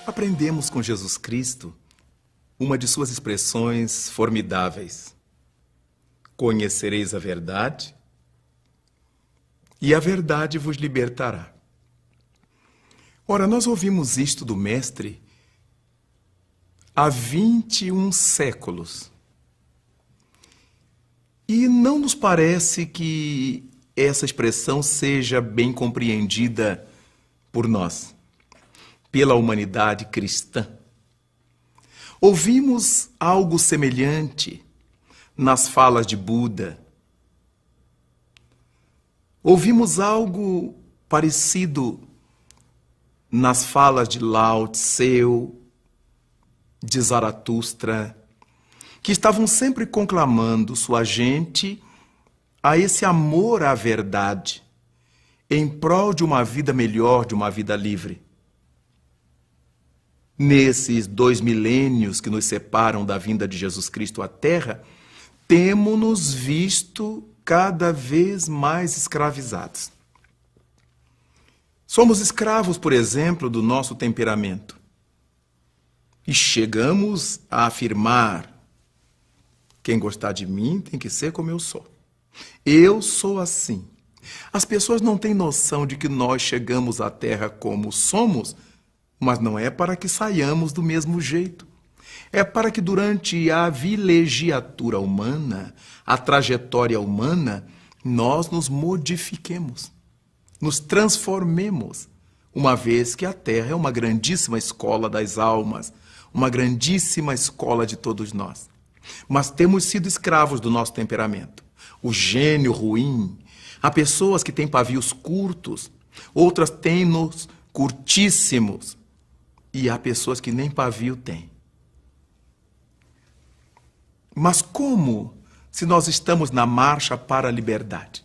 Aprendemos com Jesus Cristo uma de suas expressões formidáveis. Conhecereis a verdade, e a verdade vos libertará. Ora, nós ouvimos isto do Mestre há 21 séculos. E não nos parece que essa expressão seja bem compreendida por nós, pela humanidade cristã. Ouvimos algo semelhante nas falas de Buda. Ouvimos algo parecido nas falas de Lao Tseu, de Zaratustra, que estavam sempre conclamando sua gente a esse amor à verdade, em prol de uma vida melhor, de uma vida livre. Nesses 2 milênios que nos separam da vinda de Jesus Cristo à Terra, temos-nos visto cada vez mais escravizados. Somos escravos, por exemplo, do nosso temperamento. E chegamos a afirmar: quem gostar de mim tem que ser como eu sou. Eu sou assim. As pessoas não têm noção de que nós chegamos à Terra como somos, mas não é para que saiamos do mesmo jeito. É para que durante a vilegiatura humana, a trajetória humana, nós nos modifiquemos, nos transformemos, uma vez que a Terra é uma grandíssima escola das almas, uma grandíssima escola de todos nós. Mas temos sido escravos do nosso temperamento. O gênio ruim, há pessoas que têm pavios curtos, outras têm-nos curtíssimos, e há pessoas que nem pavio têm. Mas como, se nós estamos na marcha para a liberdade,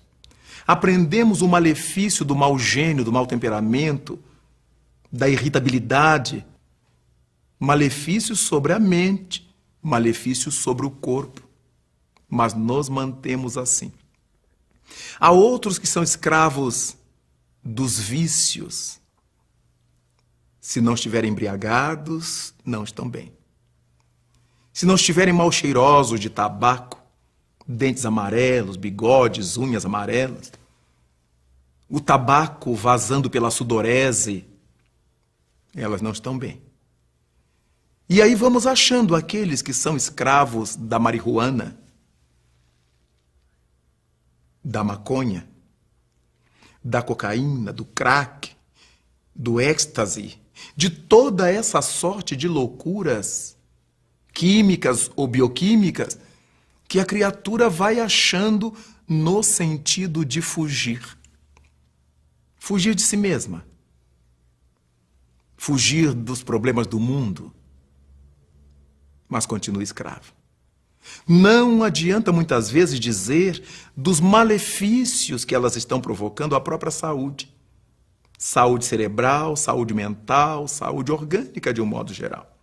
aprendemos o malefício do mau gênio, do mau temperamento, da irritabilidade, malefício sobre a mente, malefício sobre o corpo, mas nos mantemos assim. Há outros que são escravos dos vícios. Se não estiverem embriagados, não estão bem. Se não estiverem mal cheirosos de tabaco, dentes amarelos, bigodes, unhas amarelas, o tabaco vazando pela sudorese, elas não estão bem. E aí vamos achando aqueles que são escravos da marihuana, da maconha, da cocaína, do crack, do êxtase, de toda essa sorte de loucuras químicas ou bioquímicas que a criatura vai achando no sentido de fugir. Fugir de si mesma. Fugir dos problemas do mundo. Mas continua escravo. Não adianta muitas vezes dizer dos malefícios que elas estão provocando à própria saúde. Saúde cerebral, saúde mental, saúde orgânica de um modo geral.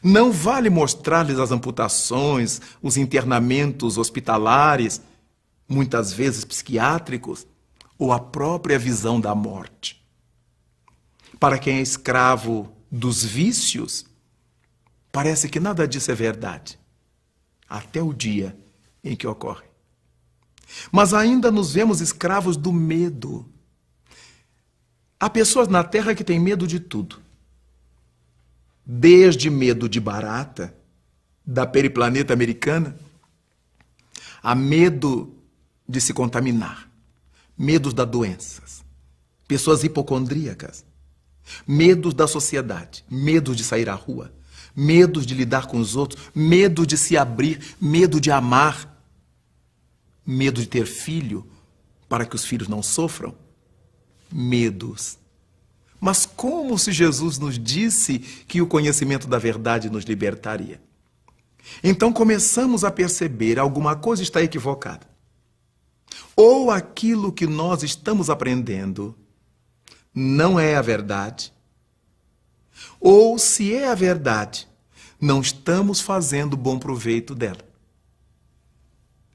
Não vale mostrar-lhes as amputações, os internamentos hospitalares, muitas vezes psiquiátricos, ou a própria visão da morte. Para quem é escravo dos vícios, parece que nada disso é verdade, até o dia em que ocorre. Mas ainda nos vemos escravos do medo. Há pessoas na Terra que têm medo de tudo. Desde medo de barata, da periplaneta americana, a medo de se contaminar, medos das doenças, pessoas hipocondríacas, medos da sociedade, medos de sair à rua, medos de lidar com os outros, medo de se abrir, medo de amar, medo de ter filho para que os filhos não sofram, medos. Mas como se Jesus nos disse que o conhecimento da verdade nos libertaria? Então começamos a perceber alguma coisa está equivocada. Ou aquilo que nós estamos aprendendo não é a verdade, ou se é a verdade, não estamos fazendo bom proveito dela.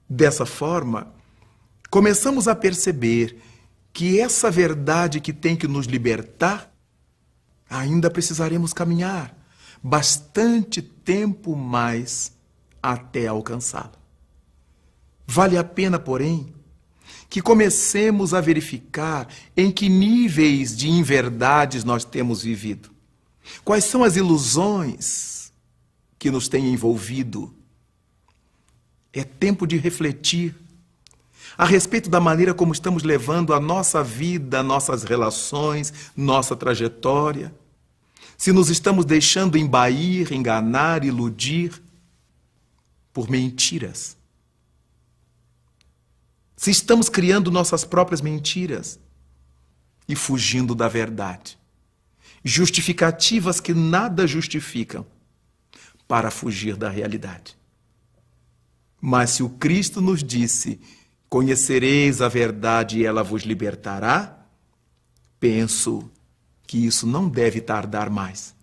Dessa forma, começamos a perceber que essa verdade que tem que nos libertar, ainda precisaremos caminhar bastante tempo mais até alcançá-la. Vale a pena, porém, que comecemos a verificar em que níveis de inverdades nós temos vivido. Quais são as ilusões que nos têm envolvido? É tempo de refletir a respeito da maneira como estamos levando a nossa vida, nossas relações, nossa trajetória. Se nos estamos deixando embair, enganar, iludir por mentiras. Se estamos criando nossas próprias mentiras e fugindo da verdade. Justificativas que nada justificam para fugir da realidade. Mas se o Cristo nos disse: conhecereis a verdade e ela vos libertará, penso que isso não deve tardar mais.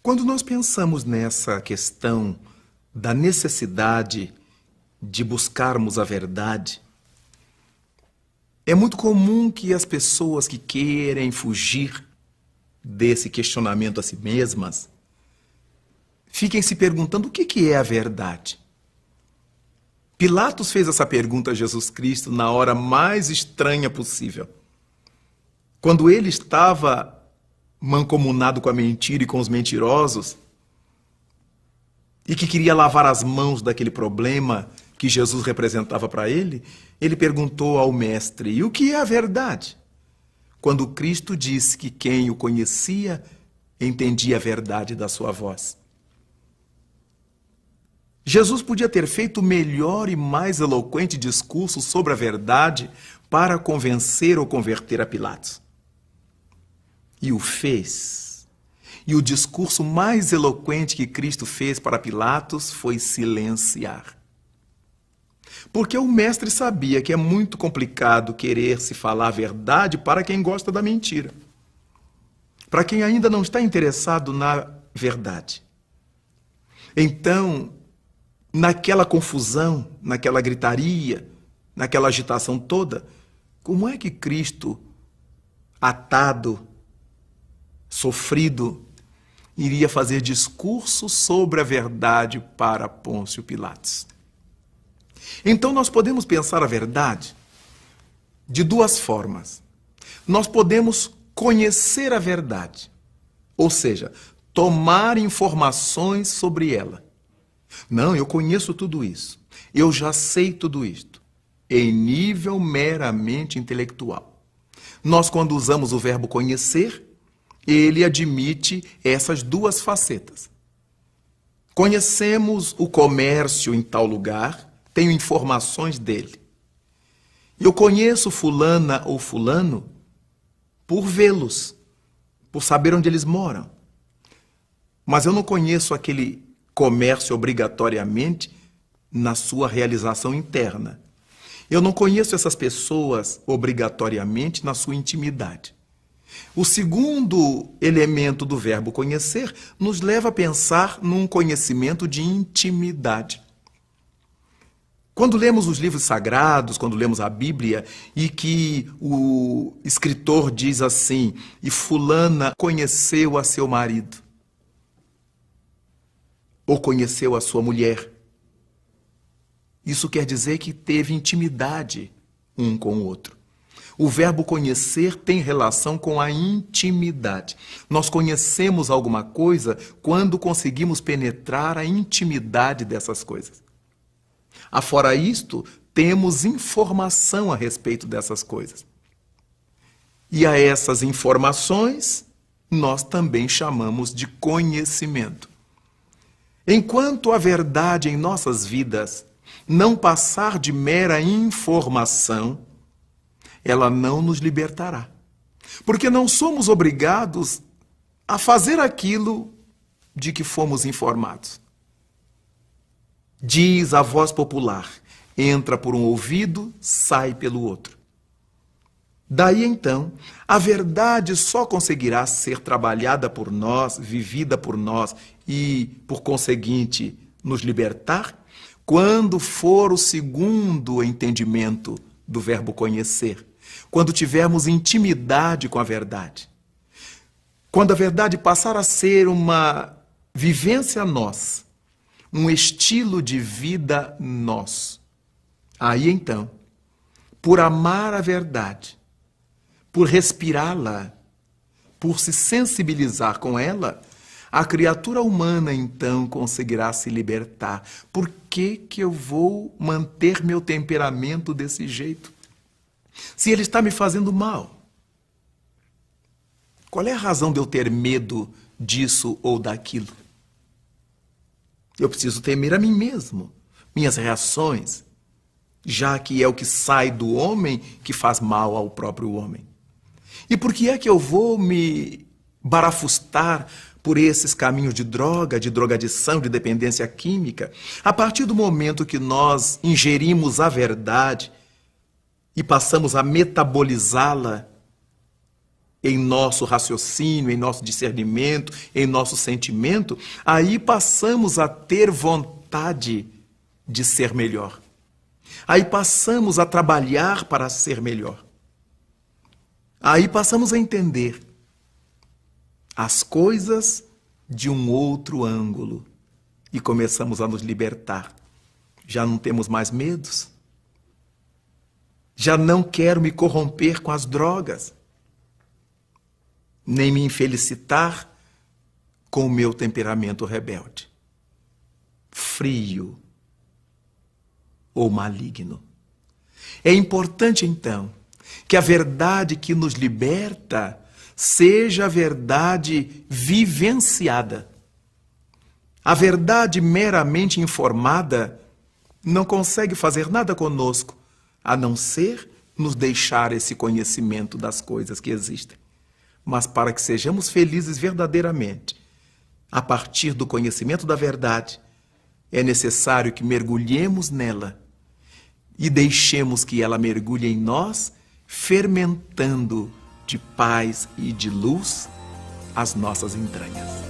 Quando nós pensamos nessa questão da necessidade de buscarmos a verdade, é muito comum que as pessoas que querem fugir desse questionamento a si mesmas fiquem se perguntando o que é a verdade. Pilatos fez essa pergunta a Jesus Cristo na hora mais estranha possível. Quando ele estava mancomunado com a mentira e com os mentirosos e que queria lavar as mãos daquele problema que Jesus representava para ele, ele perguntou ao mestre: e o que é a verdade? Quando Cristo disse que quem o conhecia entendia a verdade da sua voz. Jesus podia ter feito o melhor e mais eloquente discurso sobre a verdade para convencer ou converter a Pilatos. E o fez. E o discurso mais eloquente que Cristo fez para Pilatos foi silenciar. Porque o mestre sabia que é muito complicado querer se falar a verdade para quem gosta da mentira. Para quem ainda não está interessado na verdade. Então, naquela confusão, naquela gritaria, naquela agitação toda, como é que Cristo, atado, sofrido, iria fazer discurso sobre a verdade para Pôncio Pilatos? Então nós podemos pensar a verdade de duas formas. Nós podemos conhecer a verdade, ou seja, tomar informações sobre ela. Não, eu conheço tudo isso, eu já sei tudo isto, em nível meramente intelectual. Nós, quando usamos o verbo conhecer, ele admite essas duas facetas. Conhecemos o comércio em tal lugar, tenho informações dele. Eu conheço fulana ou fulano por vê-los, por saber onde eles moram. Mas eu não conheço aquele comércio obrigatoriamente na sua realização interna. Eu não conheço essas pessoas obrigatoriamente na sua intimidade. O segundo elemento do verbo conhecer nos leva a pensar num conhecimento de intimidade. Quando lemos os livros sagrados, quando lemos a Bíblia, e que o escritor diz assim: e fulana conheceu a seu marido, ou conheceu a sua mulher. Isso quer dizer que teve intimidade um com o outro. O verbo conhecer tem relação com a intimidade. Nós conhecemos alguma coisa quando conseguimos penetrar a intimidade dessas coisas. Afora isto, temos informação a respeito dessas coisas. E a essas informações nós também chamamos de conhecimento. Enquanto a verdade em nossas vidas não passar de mera informação, ela não nos libertará. Porque não somos obrigados a fazer aquilo de que fomos informados. Diz a voz popular: entra por um ouvido, sai pelo outro. Daí então, a verdade só conseguirá ser trabalhada por nós, vivida por nós e, por conseguinte, nos libertar, quando for o segundo entendimento do verbo conhecer, quando tivermos intimidade com a verdade. Quando a verdade passar a ser uma vivência nossa, um estilo de vida nosso. Aí então, por amar a verdade, por respirá-la, por se sensibilizar com ela, a criatura humana então conseguirá se libertar. Por que eu vou manter meu temperamento desse jeito? Se ele está me fazendo mal? Qual é a razão de eu ter medo disso ou daquilo? Eu preciso temer a mim mesmo, minhas reações, já que é o que sai do homem que faz mal ao próprio homem. E por que é que eu vou me barafustar por esses caminhos de droga, de drogadição, de dependência química? A partir do momento que nós ingerimos a verdade e passamos a metabolizá-la em nosso raciocínio, em nosso discernimento, em nosso sentimento, aí passamos a ter vontade de ser melhor. Aí passamos a trabalhar para ser melhor. Aí passamos a entender as coisas de um outro ângulo e começamos a nos libertar. Já não temos mais medos. Já não quero me corromper com as drogas, nem me infelicitar com o meu temperamento rebelde, frio ou maligno. É importante, então, que a verdade que nos liberta seja a verdade vivenciada. A verdade meramente informada não consegue fazer nada conosco, a não ser nos deixar esse conhecimento das coisas que existem. Mas para que sejamos felizes verdadeiramente, a partir do conhecimento da verdade, é necessário que mergulhemos nela e deixemos que ela mergulhe em nós, fermentando de paz e de luz as nossas entranhas.